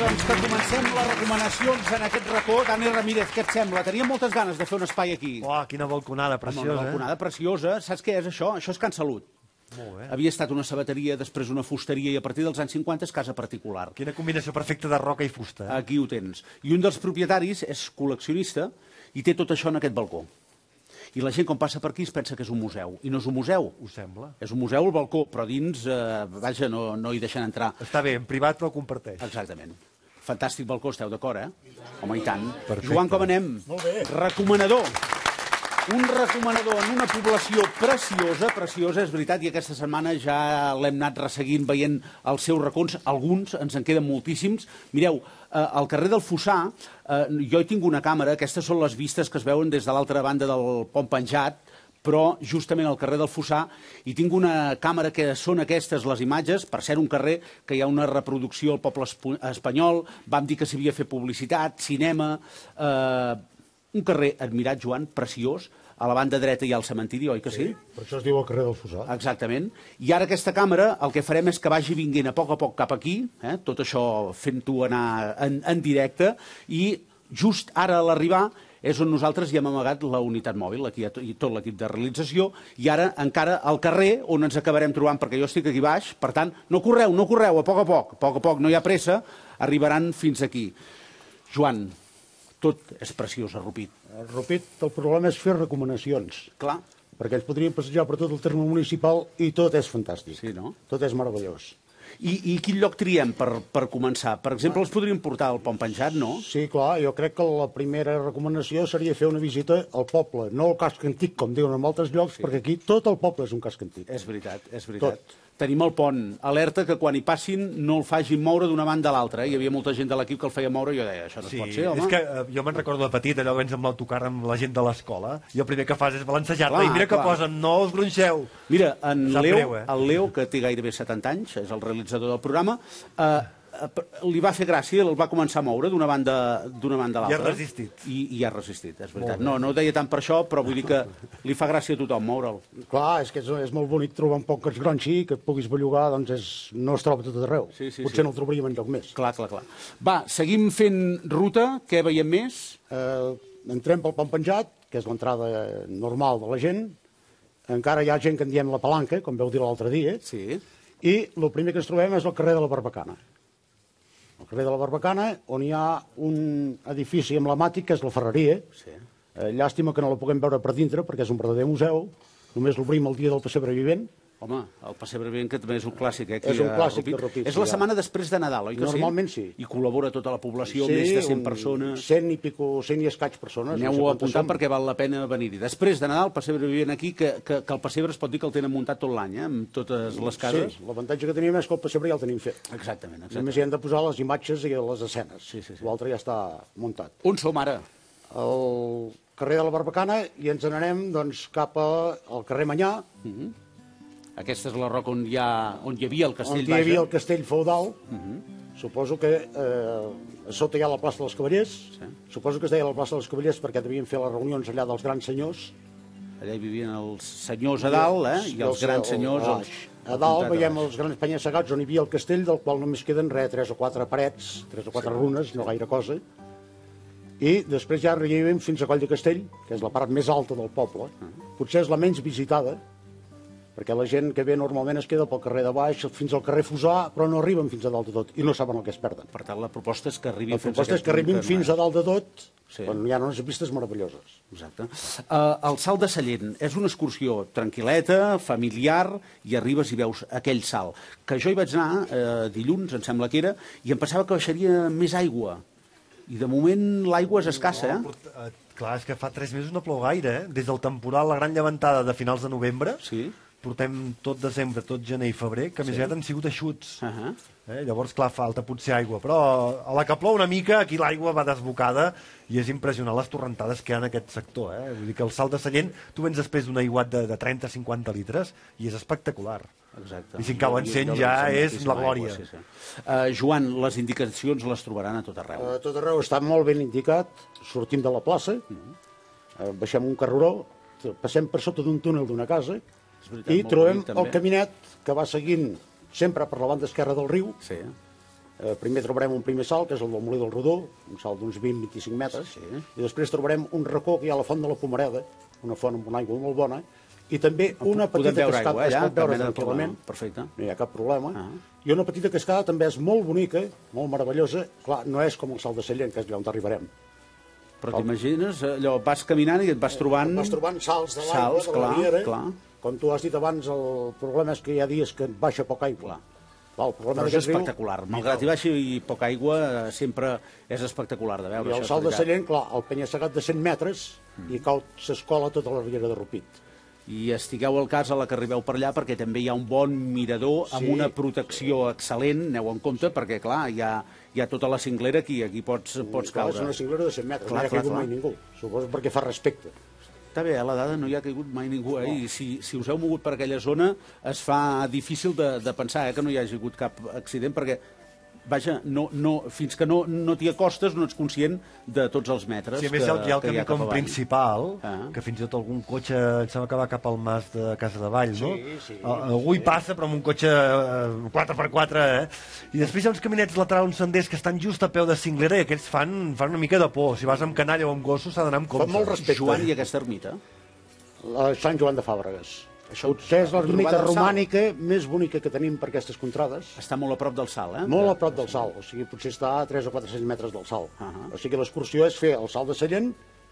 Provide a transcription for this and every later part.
doncs que comencem les recomanacions en aquest racó. Dani Ramírez, què et sembla? Teníem moltes ganes de fer un espai aquí. Oh, quina balconada preciosa. Una balconada preciosa. Saps què és això? Això és Can Salut. Molt bé. Havia estat una sabateria, després una fusteria i a partir dels anys 50 és casa particular. Quina combinació perfecta de roca i fusta. Aquí ho tens. I un dels propietaris és col·leccionista i té tot això en aquest balcó. I la gent, quan passa per aquí, es pensa que és un museu. I no és un museu. Ho sembla. És un museu al balcó, però dins, vaja, no hi deixen entrar. Està bé, en privat però ho comparteix. Exactament. Fantàstic balcó, esteu d'acord, eh? Home, i tant. Perfecte. Joan, com anem? Molt bé. Recomanador. Un recomanador en una població preciosa, és veritat, i aquesta setmana ja l'hem anat resseguint, veient els seus racons, alguns, ens en queden moltíssims. Mireu, al carrer del Fossar, jo hi tinc una càmera, aquestes són les vistes que es veuen des de l'altra banda del pont penjat, però justament al carrer del Fossar hi tinc una càmera que són aquestes les imatges, per ser un carrer que hi ha una reproducció al poble espanyol, vam dir que s'hi havia fet publicitat, cinema, un carrer admirat, Joan, preciós, a la banda dreta hi ha el cementiri, oi que sí? Per això es diu el carrer del Fossar. Exactament. I ara aquesta càmera el que farem és que vagi vinguent a poc cap aquí, tot això fent-ho anar en directe, i just ara a l'arribar és on nosaltres hi hem amagat la unitat mòbil, aquí hi ha tot l'equip de realització, i ara encara al carrer on ens acabarem trobant, perquè jo estic aquí baix, per tant, no correu, a poc, no hi ha pressa, arribaran fins aquí. Joan, tot és preciós a Rupit. El Rupit, el problema és fer recomanacions. Clar. Perquè ens podríem passejar per tot el terme municipal i tot és fantàstic. Sí, no? Tot és meravellós. I quin lloc triem per començar? Per exemple, els podríem portar al Pont Penjat, no? Sí, clar, jo crec que la primera recomanació seria fer una visita al poble, no al casc antic, com diuen en altres llocs, perquè aquí tot el poble és un casc antic. És veritat, és veritat. Tenim el pont. Alerta que quan hi passin no el facin moure d'una banda a l'altra. Hi havia molta gent de l'equip que el feia moure i jo deia, això no es pot ser, home. És que jo me'n recordo de petit, allò vens amb l'autocar amb la gent de l'escola, i el primer que fas és balancejar-la, i mira que posen, no us gronxeu. Mira, el Leo, que té gairebé 70 anys, és el realitzador del programa, li va fer gràcia, el va començar a moure d'una banda a l'altra. I ha resistit. I ha resistit, és veritat. No ho deia tant per això, però vull dir que li fa gràcia a tothom moure'l. Clar, és que és molt bonic trobar un poc que es gronxi, que et puguis bellugar, doncs no es troba tot arreu. Potser no el trobaríem enlloc més. Clar. Va, seguim fent ruta, què veiem més? Entrem pel Pont Penjat, que és l'entrada normal de la gent. Encara hi ha gent que en diem la palanca, com veu dir l'altre dia. Sí. I el primer que ens trobem és el carrer de la Barbacana. El carrer de la Barbacana, on hi ha un edifici emblemàtic, que és la Ferreria. Sí. Llàstima que no la puguem veure per dintre, perquè és un verdader museu. Només l'obrim el dia del pessebre vivent. Home, el pessebre vivent, que també és un clàssic, eh? És un clàssic de Rupit. És la setmana després de Nadal, oi que sí? Normalment sí. I col·labora tota la població, més de 100 persones. 100 i escaig persones. Aneu-ho apuntant perquè val la pena venir-hi. Després de Nadal, pessebre vivent aquí, que el pessebre es pot dir que el tenen muntat tot l'any, amb totes les cases. Sí, l'avantatge que tenim és que el pessebre ja el tenim fet. Exactament. Només hi hem de posar les imatges i les escenes. L'altre ja està muntat. On som ara? Al carrer de la Barbacana i ens n'anem cap al carrer Manyà. Aquesta és la roca on hi havia el castell. On hi havia el castell feudal. Suposo que a sota hi ha la plaça dels Cavallers. Suposo que es deia la plaça dels Cavallers perquè devien fer les reunions allà dels grans senyors. Allà hi vivien els senyors a dalt, i els grans senyors... A dalt veiem els grans penya-segats on hi havia el castell, del qual només queden 3 o 4 parets, 3 o 4 runes, no gaire cosa. I després ja arribem fins a Coll de Castell, que és la part més alta del poble. Potser és la menys visitada, perquè la gent que ve normalment es queda pel carrer de baix fins al carrer Fossar, però no arriben fins a dalt de tot, i no saben el que es perden. Per tant, la proposta és que arribin fins a dalt de tot, quan hi ha unes vistes meravelloses. Exacte. El Salt de Sallent és una excursió tranquil·leta, familiar, i arribes i veus aquell salt. Que jo hi vaig anar dilluns, em sembla que era, i em pensava que baixaria més aigua. I de moment l'aigua és escassa, Clar, és que fa 3 mesos no plou gaire, Des del temporal, la gran llevantada de finals de novembre, portem tot desembre, tot gener i febrer, que més aviat han sigut eixuts. Llavors, clar, falta potser aigua, però a la que plou una mica, aquí l'aigua va desbocada i és impressionant les torrentades que hi ha en aquest sector. Vull dir que el Salt de Sallent, tu vens després d'un aiguat de 30-50 litres i és espectacular. Exacte. I si en cauen 100 ja és la glòria. Joan, les indicacions les trobaran a tot arreu. A tot arreu està molt ben indicat. Sortim de la plaça, baixem un carreró, passem per sota d'un túnel d'una casa i trobem el caminet que va seguint sempre per la banda esquerra del riu Primer trobarem un primer salt, que és el del Molí del Rodó, un salt d'uns 20-25 metres, i després trobarem un racó que hi ha a la Font de la Pomareda, una font amb una aigua molt bona, i també una petita cascada, es pot veure tranquil·lament, no hi ha cap problema, i una petita cascada també és molt bonica, molt meravellosa, clar, no és com el Salt de Sallent, que és allà on arribarem. Però t'imagines, allò, vas caminant i et vas trobant... Vas trobant salts de l'aigua, de la riera, com tu has dit abans, el problema és que hi ha dies que baixa poca aigua. Però és espectacular. Malgrat hi baixi poca aigua, sempre és espectacular de veure. I el Salt de Sallent, clar, el penya-segat de 100 metres i cau s'escola tota la riera de Rupit. I estigueu al cas a la que arribeu per allà, perquè també hi ha un bon mirador amb una protecció excel·lent, aneu en compte, perquè, clar, hi ha tota la cinglera aquí pots caure. És una cinglera de 100 metres, no hi ha caigut mai ningú. Suposo perquè fa respecte. Està bé, a la dada no hi ha caigut mai ningú, i si us heu mogut per aquella zona es fa difícil de pensar que no hi hagi hagut cap accident, perquè, vaja, fins que no t'hi acostes no ets conscient de tots els metres que hi ha. Sí, a més hi ha el camí com principal, que fins i tot algun cotxe em sembla que va cap al mas de Casa de Vall, no? Sí. Algú hi passa, però amb un cotxe 4x4, I després hi ha uns caminets laterals, uns senders que estan just a peu de cinglera i aquests fan una mica de por. Si vas amb canalla o amb gossos s'ha d'anar amb compte. Fa molt respecte. Joan, i aquesta ermita? Sant Joan de Fàbregues. Això és l'ermita romànica més bonica que tenim per aquestes contrades. Està molt a prop del salt, Molt a prop del salt, o sigui, potser està a 3 o 400 metres del salt. O sigui, l'excursió és fer el Salt de Sallent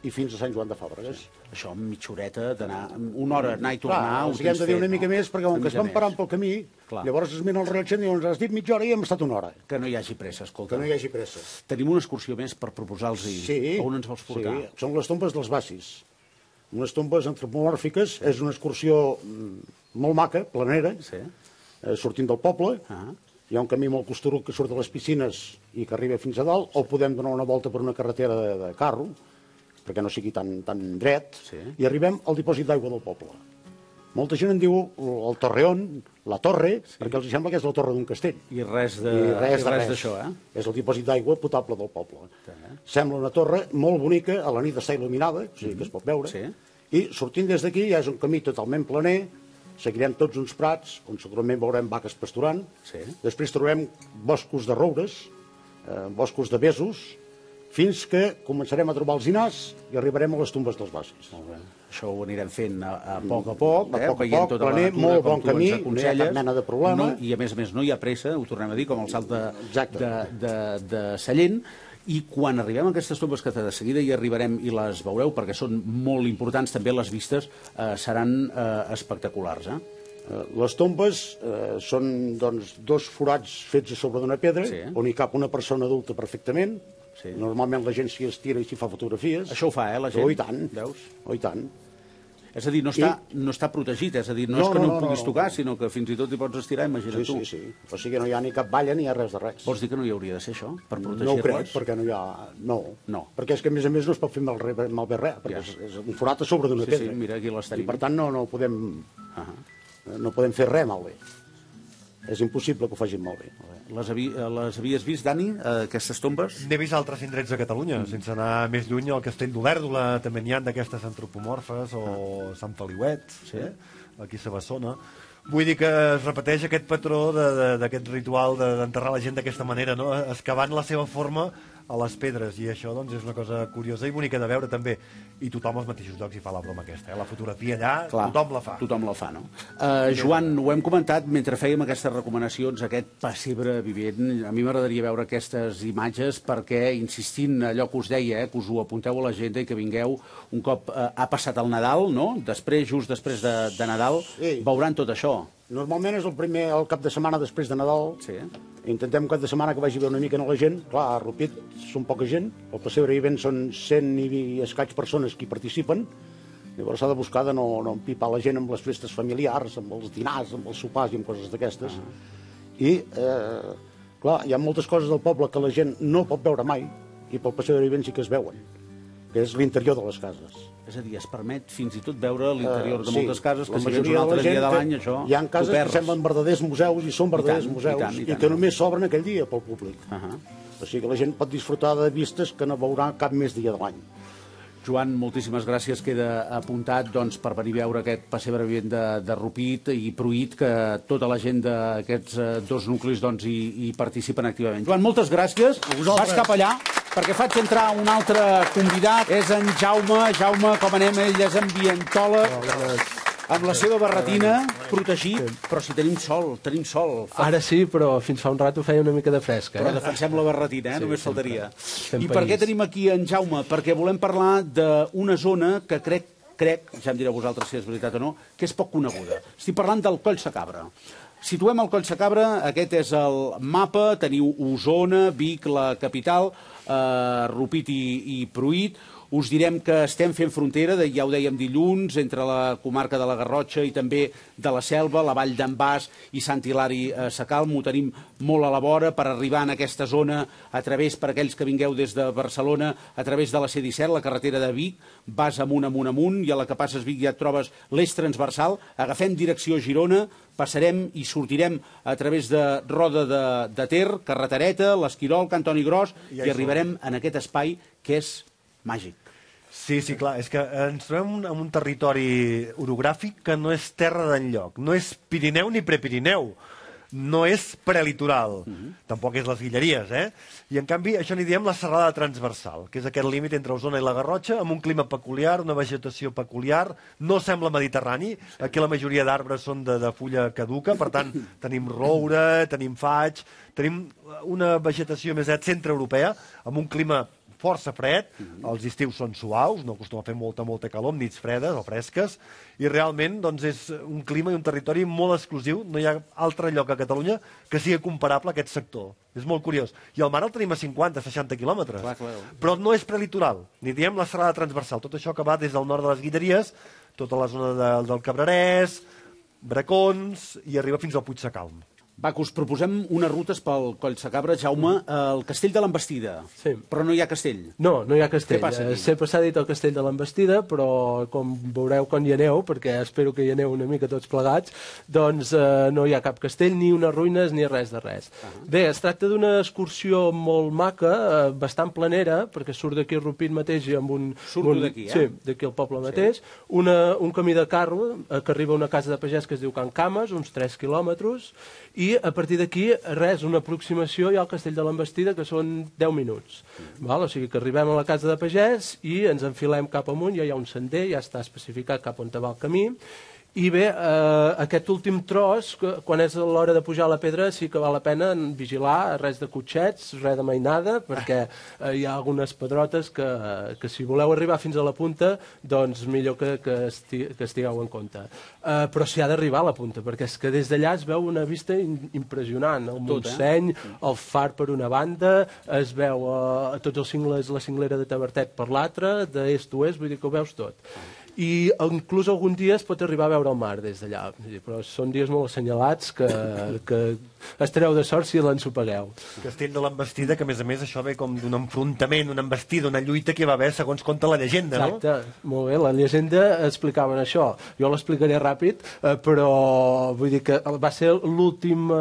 i fins a Sant Joan de Fàbregues. Això amb mitja horeta d'anar, una hora anar i tornar... Clar, hem de dir una mica més, perquè com que es van parant pel camí, llavors es mira el rellotge i diuen, has dit mitja hora i hem estat una hora. Que no hi hagi pressa, escolta. Que no hi hagi pressa. Tenim una excursió més per proposar-los-hi. On ens vols portar? Sí, són les tombes dels Bassis. Unes tombes antropomòrfiques, és una excursió molt maca, planera, sortint del poble, hi ha un camí molt costerut que surt de les piscines i que arriba fins a dalt, o podem donar una volta per una carretera de carro, perquè no sigui tan dret, i arribem al dipòsit d'aigua del poble. Molta gent en diu el Torreón, la torre, perquè els sembla que és la torre d'un castell. I res d'això, És el dipòsit d'aigua potable del poble. Sembla una torre molt bonica, a la nit està il·luminada, o sigui que es pot veure, i sortint des d'aquí ja és un camí totalment planer, seguirem tots uns prats, on segurament veurem vaques pasturant, després trobem boscos de roures, boscos de besos, fins que començarem a trobar els inars i arribarem a les tombes dels Bassis. Això ho anirem fent a poc a poc, veient tota la natura, molt bon camí, no hi ha cap mena de problema. I a més no hi ha pressa, ho tornem a dir, com el salt de Sallent, i quan arribem a aquestes tombes, que de seguida hi arribarem i les veureu, perquè són molt importants, també les vistes seran espectaculars. Les tombes són dos forats fets a sobre d'una pedra, on hi cap una persona adulta perfectament. Normalment la gent s'hi estira i s'hi fa fotografies. Això ho fa, la gent? Oh, i tant. Veus? Oh, i tant. És a dir, no està protegit, és a dir, no és que no el puguis tocar, sinó que fins i tot hi pots estirar, imagina't tu. Sí. O sigui, no hi ha ni cap valla ni hi ha res de res. Vols dir que no hi hauria de ser això, per protegir-les? No ho crec, perquè no hi ha... No. Perquè és que, a més no es pot fer malbé res, perquè és un forat a sobre d'una pedra. Sí, mira, aquí les tenim. I per tant no podem fer res malbé. És impossible que ho facin malbé. Les havies vist, Dani, aquestes tombes? N'he vist altres indrets de Catalunya, sense anar més lluny. El Castell d'Olèrdola també n'hi ha d'aquestes antropomorfes, o Sant Feliuet, aquí a Sabassona. Vull dir que es repeteix aquest patró d'aquest ritual d'enterrar la gent d'aquesta manera, excavant la seva forma a les pedres, i això és una cosa curiosa i bonica de veure també, i tothom als mateixos llocs hi fa la broma aquesta, la fotografia allà, tothom la fa. Joan, ho hem comentat mentre fèiem aquestes recomanacions, aquest pessebre vivent. A mi m'agradaria veure aquestes imatges perquè, insistint allò que us deia, que us ho apunteu a l'agenda i que vingueu un cop ha passat el Nadal, just després de Nadal, veuran tot això. Normalment és el cap de setmana després de Nadal. Intentem un cap de setmana que vagi bé una mica a la gent. Clar, a Rupit són poca gent. El pessebre vivent són 100 i escaig persones que hi participen. Llavors s'ha de buscar de no empipar la gent amb les festes familiars, amb els dinars, amb els sopars i amb coses d'aquestes. I, clar, hi ha moltes coses del poble que la gent no pot veure mai, i pel pessebre vivent sí que es veuen, que és l'interior de les cases. És a dir, es permet fins i tot veure l'interior de moltes cases, que si vens un altre dia de l'any, això ho perds. Hi ha cases que semblen verdaders museus, i són verdaders museus, i que només s'obren aquell dia pel públic. O sigui que la gent pot disfrutar de vistes que no veurà cap més dia de l'any. Joan, moltíssimes gràcies. Queda apuntat per venir a veure aquest pessebre vivent de Rupit i Pruit, que tota la gent d'aquests dos nuclis hi participen activament. Joan, moltes gràcies. Vas cap allà, perquè faig entrar un altre convidat. És en Jaume. Jaume, com anem? Ell és ambientòleg. Amb la seva barretina, protegit, però si tenim sol. Ara sí, però fins fa un rato feia una mica de fresca. Però defensem la barretina, només faltaria. I per què tenim aquí en Jaume? Perquè volem parlar d'una zona que crec, ja em direu vosaltres si és veritat o no, que és poc coneguda. Estic parlant del Coll Sacabra. Situem el Coll Sacabra, aquest és el mapa, teniu Osona, Vic, la capital, Rupit i Pruit. Us direm que estem fent frontera, ja ho dèiem dilluns, entre la comarca de la Garrotxa i també de la Selva, la Vall d'en Bas i Sant Hilari Sacalm. Ho tenim molt a la vora per arribar en aquesta zona a través, per aquells que vingueu des de Barcelona, a través de la C-17, la carretera de Vic, vas amunt, i a la que passes Vic ja et trobes l'eix transversal, agafem direcció Girona, passarem i sortirem a través de Roda de Ter, Carretereta, l'Esquirol, Can Toni Gros, i arribarem en aquest espai que és màgic. Sí, clar, és que ens trobem en un territori orogràfic que no és terra d'enlloc, no és Pirineu ni Prepirineu, no és prelitoral, tampoc és les Guilleries, I en canvi això n'hi diem la serralada transversal, que és aquest límit entre Osona i la Garrotxa, amb un clima peculiar, una vegetació peculiar, no sembla mediterrani, aquí la majoria d'arbres són de fulla caduca, per tant tenim roure, tenim faig, tenim una vegetació més centreeuropea, amb un clima força fred, els estius són suaus, no acostuma a fer molta calor, amb nits fredes o fresques, i realment és un clima i un territori molt exclusiu, no hi ha altre lloc a Catalunya que sigui comparable a aquest sector. És molt curiós. I el mar el tenim a 50-60 quilòmetres, però no és prelitoral, ni diem la serrada transversal, tot això que va des del nord de les Guilleries, tota la zona del Cabrerès, Bracons, i arriba fins al Puig Sacalm. Va, que us proposem unes rutes pel Coll Sacabra, Jaume, el Castell de l'Envestida. Sí. Però no hi ha castell. No hi ha castell. Què passa aquí? Sempre s'ha dit el Castell de l'Envestida, però com veureu quan hi aneu, perquè espero que hi aneu una mica tots plegats, doncs no hi ha cap castell, ni unes ruïnes, ni res de res. Bé, es tracta d'una excursió molt maca, bastant planera, perquè surt d'aquí a Rupit mateix i amb un... Surto d'aquí, Sí, d'aquí al poble mateix. Un camí de carro que arriba a una casa de pagès que es diu Can Cames, uns 3 quilòmetres, i a partir d'aquí, res, una aproximació hi ha al Castell de l'Envestida, que són 10 minuts. O sigui que arribem a la casa de pagès i ens enfilem cap amunt, ja hi ha un sender, ja està especificat cap on va el camí, i bé, aquest últim tros, quan és l'hora de pujar a la pedra, sí que val la pena vigilar, res de cotxets, res de mainada, perquè hi ha algunes pedrotes que si voleu arribar fins a la punta, doncs millor que estigueu en compte. Però s'hi ha d'arribar a la punta, perquè és que des d'allà es veu una vista impressionant. El Montseny, el far per una banda, es veu tots els cingles, la cinglera de Tavertet per l'altra, d'est a oest, vull dir que ho veus tot. I inclús algun dia es pot arribar a veure el mar des d'allà, però són dies molt assenyalats que estareu de sort si l'ensopegueu. Castell de l'Envestida, que a més això ve com d'un enfrontament, una embestida, una lluita que hi va haver segons conta la llegenda, no? Exacte, molt bé, la llegenda explicaven això. Jo l'explicaré ràpid, però vull dir que va ser l'últim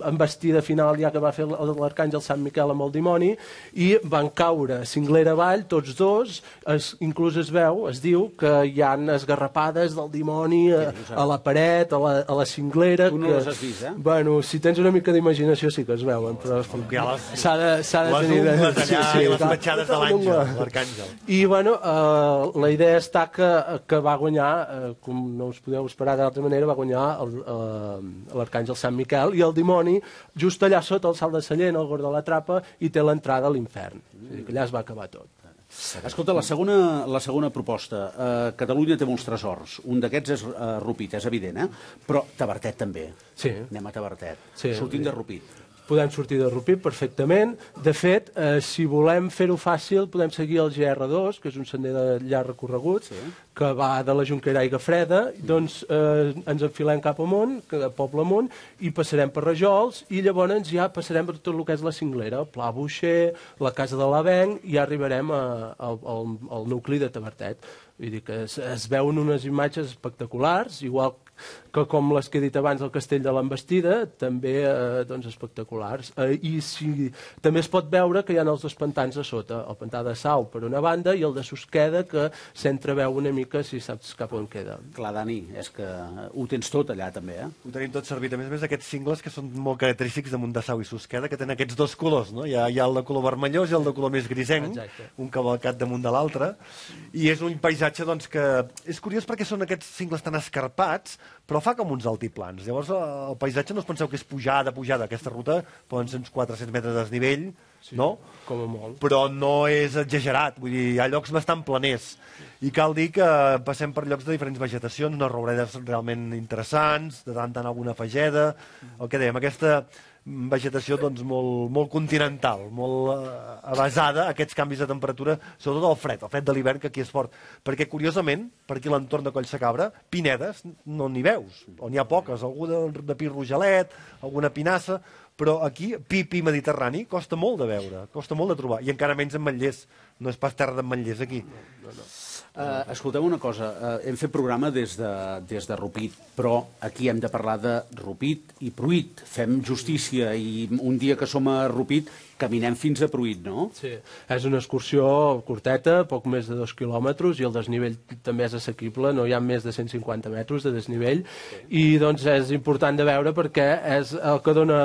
embestida final ja que va fer l'arcàngel Sant Miquel amb el dimoni, i van caure cinglera avall, tots dos, inclús es veu, es diu que hi ha esgarrapades del dimoni a la paret, a la cinglera. Tu no les has vist, Bueno, si tens una mica d'imaginació sí que es veuen, però s'ha de tenir... Les ungles allà i les petjades de l'àngel, l'arcàngel. I, bueno, la idea està que va guanyar, com no us podeu esperar d'altra manera, va guanyar l'arcàngel Sant Miquel, i el dimoni, just allà sota el salt de Sallent, al Gord de la Trapa, i té l'entrada a l'infern. Allà es va acabar tot. Escolta, la segona proposta. Catalunya té molts tresors. Un d'aquests és Rupit, és evident, però Tavertet també. Sí. Anem a Tavertet. Sí. Sortim de Rupit. Podem sortir de Rupit perfectament. De fet, si volem fer-ho fàcil, podem seguir el GR2, que és un sender de llarg recorregut, que va de la Jonquera a Aigafreda, doncs ens enfilem cap amunt, poble amunt, i passarem per Rajols, i llavors ja passarem per tot el que és la cinglera, el Pla Buixer, la Casa de l'Avenc, i ja arribarem al nucli de Tavertet. Vull dir que es veuen unes imatges espectaculars, igual que com les que he dit abans, el Castell de l'Envestida, també espectaculars. I també es pot veure que hi ha els dos pantans a sota, el pantà de Sau per una banda i el de Susqueda, que s'entreveu una mica si saps cap on queda. Clar, Dani, és que ho tens tot allà també, eh? Ho tenim tot servit. A més, aquests cingles que són molt característics damunt de Sau i Susqueda, que tenen aquests dos colors, no? Hi ha el de color vermellós i el de color més grisenc, un cavalcat damunt de l'altre, i és un paisatge doncs, que és curiós perquè són aquests cingles tan escarpats, però fa com uns altiplans. Llavors el paisatge no us penseu que és pujada. Aquesta ruta poden ser uns 400 metres de desnivell, no? Com a molt. Però no és exagerat, vull dir, hi ha llocs bastant planers. I cal dir que passem per llocs de diferents vegetacions, unes rouredes realment interessants, de tant en alguna fageda, el que dèiem, aquesta vegetació doncs, molt continental, molt avasada a aquests canvis de temperatura, sobretot el fred de l'hivern, que aquí és fort. Perquè, curiosament, per aquí l'entorn de Collsacabra, pinedes no n'hi veus, o n'hi ha poques, algú de pi rogelet, alguna pinassa, però aquí, pi mediterrani, costa molt de veure, costa molt de trobar, i encara menys en Manllers, no és pas terra d'ametllers aquí. Escolteu una cosa, hem fet programa des de Rupit, però aquí hem de parlar de Rupit i Pruit. Fem justícia i un dia que som a Rupit caminem fins a Pruit, no? Sí, és una excursió curteta, poc més de 2 quilòmetres, i el desnivell també és assequible, no hi ha més de 150 metres de desnivell, i doncs és important de veure perquè és el que dona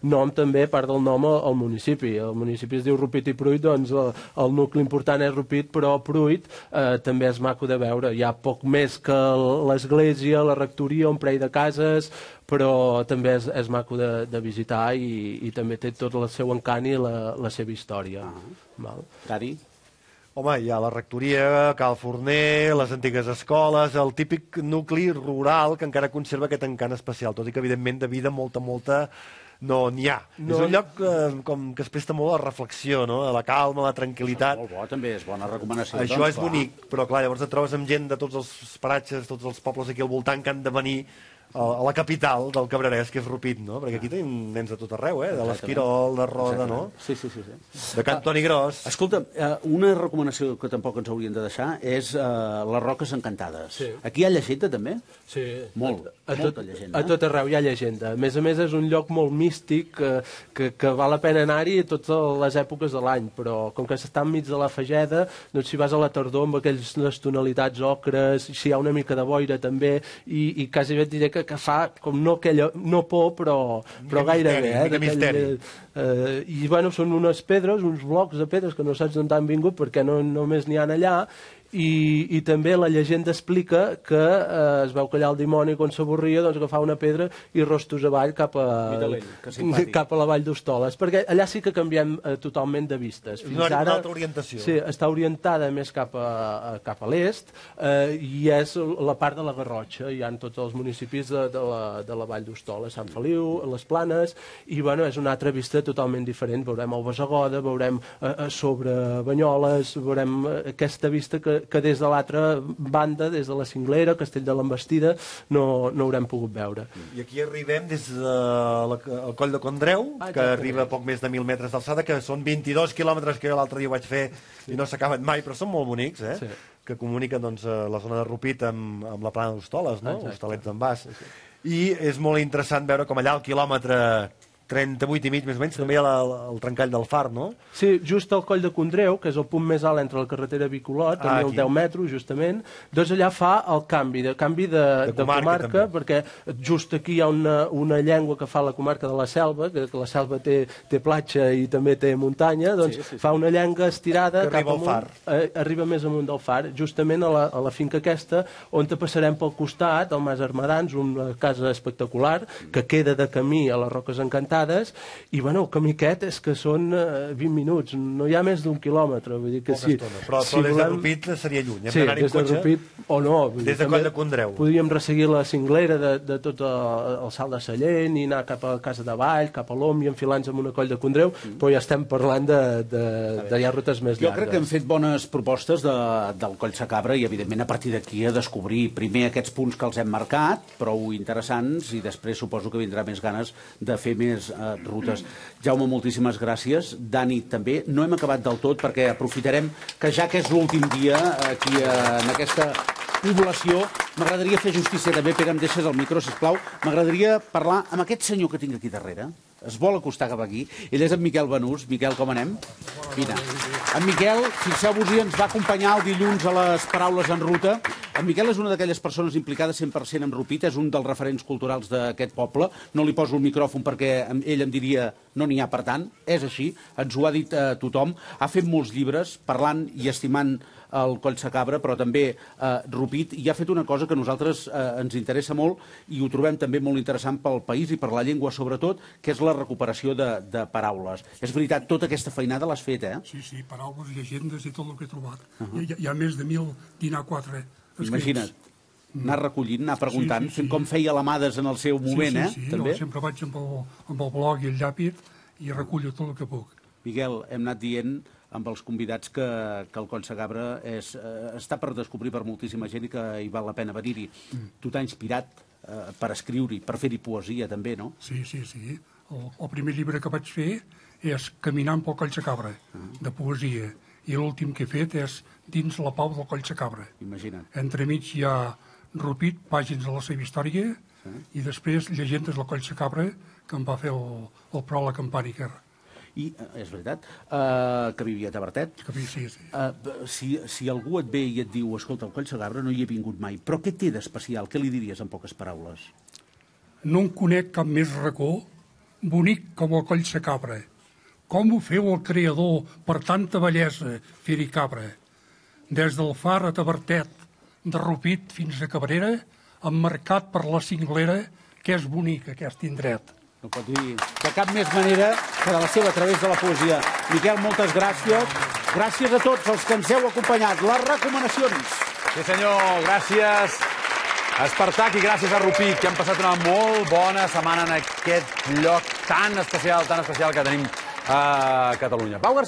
nom també, part del nom, al municipi. El municipi es diu Rupit i Pruit, doncs el nucli important és Rupit, però Pruit també és maco de veure. Hi ha poc més que l'església, la rectoria, un parell de cases, però també és maco de visitar i també té tot el seu encant i la seva història. Cari? Home, hi ha la rectoria, Cal Forner, les antigues escoles, el típic nucli rural que encara conserva aquest encant especial, tot i que, evidentment, de vida molta no n'hi ha. És un lloc com que es presta molt a la reflexió, no? A la calma, a la tranquil·litat. Molt bo, també, és bona recomanació. Això és bonic, però clar, llavors et trobes amb gent de tots els paratges, tots els pobles aquí al voltant que han de venir a la capital del Cabrerès, que és Rupit, no? Perquè aquí tenim nens de tot arreu, de l'Esquirol, de Roda, no? Sí. De Cantoni Gros. Escolta, una recomanació que tampoc ens haurien de deixar és les Roques Encantades. Aquí hi ha llegenda, també? Sí. Molta llegenda. A tot arreu hi ha llegenda. A més, és un lloc molt místic que val la pena anar-hi a totes les èpoques de l'any, però com que està enmig de la fageda, doncs si vas a la tardor amb aquelles tonalitats ocres, si hi ha una mica de boira també, i quasi bé et diré que fa com no por, però gairebé. Una misteri. I bueno, són unes pedres, uns blocs de pedres que no saps d'on han vingut perquè només n'hi ha allà, i també la llegenda explica que es veu que allà el dimoni quan s'avorria doncs agafava una pedra i rostos avall cap a la vall d'Hostoles, perquè allà sí que canviem totalment de vistes. Fins ara una altra orientació. Sí, està orientada més cap a l'est, i és la part de la Garrotxa. Hi ha tots els municipis de la vall d'Hostoles, Sant Feliu, les Planes, i bueno, és una altra vista totalment diferent. Veurem el Basagoda, veurem sobre Banyoles, veurem aquesta vista que des de l'altra banda, des de la Cinglera, Castell de l'Envestida, no haurem pogut veure. I aquí arribem des del Coll de Condreu, que arriba a poc més de 1.000 metres d'alçada, que són 22 quilòmetres que l'altre dia vaig fer i no s'acaben mai, però són molt bonics, que comuniquen la zona de Rupit amb la plana d'Hostoles, Hostalets d'en Bas. I és molt interessant veure com allà al quilòmetre 38 i mig, més o menys, també hi ha el trencall del Far, no? Sí, just al Coll de Condreu, que és el punt més alt entre la carretera Bicolot, a 10 metres, justament, doncs allà fa el canvi de comarca, perquè just aquí hi ha una llengua que fa la comarca de la Selva, que la Selva té platja i també té muntanya, doncs fa una llengua estirada cap amunt, arriba més amunt del Far, justament a la finca aquesta, on te passarem pel costat, al Mas Armadans, una casa espectacular, que queda de camí a les Roques Encantades, i bueno, el camí aquest és que són 20 minuts, no hi ha més d'1 quilòmetre, vull dir que sí. Però des de Rupit seria lluny, hem d'anar-hi en cotxe. Sí, des de Rupit o no. Des de Coll de Condreu. Podríem resseguir la cinglera de tot el Salt de Sallent i anar cap a Casa de Vall, cap a l'Om i enfilar-nos amb una Coll de Condreu, però ja estem parlant de ja rutes més llargues. Jo crec que hem fet bones propostes del Collsacabra i evidentment a partir d'aquí a descobrir primer aquests punts que els hem marcat, prou interessants, i després suposo que vindrà més ganes de fer més rutes. Jaume, moltíssimes gràcies. Dani, també. No hem acabat del tot perquè aprofitarem que ja que és l'últim dia aquí en aquesta població. M'agradaria fer justícia també, Pere, em deixes el micro, sisplau. M'agradaria parlar amb aquest senyor que tinc aquí darrere. Es vol acostar cap aquí. Ell és en Miquel Banús. Miquel, com anem? Vine. En Miquel, fixeu-vos-hi, ens va acompanyar el dilluns a les Paraules en Ruta. En Miquel és una d'aquelles persones implicades 100% en Rupit, és un dels referents culturals d'aquest poble. No li poso el micròfon perquè ell em diria no n'hi ha per tant. És així, ens ho ha dit tothom. Ha fet molts llibres parlant i estimant el Collsacabra, però també Rupit, i ha fet una cosa que a nosaltres ens interessa molt i ho trobem també molt interessant pel país i per la llengua sobretot, que és la recuperació de paraules. És veritat, tota aquesta feinada l'has fet, eh? Sí, paraules, llegendes i tot el que he trobat. Hi ha més de 1.000 dinar 4 escrits. Imagina't, anar recollint, anar preguntant, fent com feia l'Amades en el seu moment, eh? Sí, jo sempre vaig amb el blog i el llapis i recullo tot el que puc. Miguel, hem anat dient amb els convidats que el Collsacabra està per descobrir per moltíssima gent i que hi val la pena venir-hi. Tu t'ha inspirat per escriure-hi, per fer-hi poesia també, no? Sí. El primer llibre que vaig fer és Caminant pel Collsacabra, de poesia, i l'últim que he fet és Dins la pau del Collsacabra. Imagina't. Entremig hi ha Rupit, pàgines de la seva història, i després Llegendes del Collsacabra, que em va fer el pròleg en Pàniker. I és veritat que vivia a Tavertet. Sí. Si algú et ve i et diu escolta, el Collsacabra no hi he vingut mai, però què té d'especial? Què li diries en poques paraules? No en conec cap més racó bonic com el Collsacabra. Com ho feu el creador per tanta bellesa, fer-hi cabra? Des del far a Tavertet, de Rupit fins a Cabrera, emmarcat per la cinglera, que és bonic aquest indret. No pot dir de cap més manera que de la seva a través de la poesia. Miquel, moltes gràcies. Gràcies a tots els que ens heu acompanyat. Les recomanacions. Sí, senyor, gràcies a Espartac i gràcies a Rupit, que han passat una molt bona setmana en aquest lloc tan especial que tenim a Catalunya. Pau García.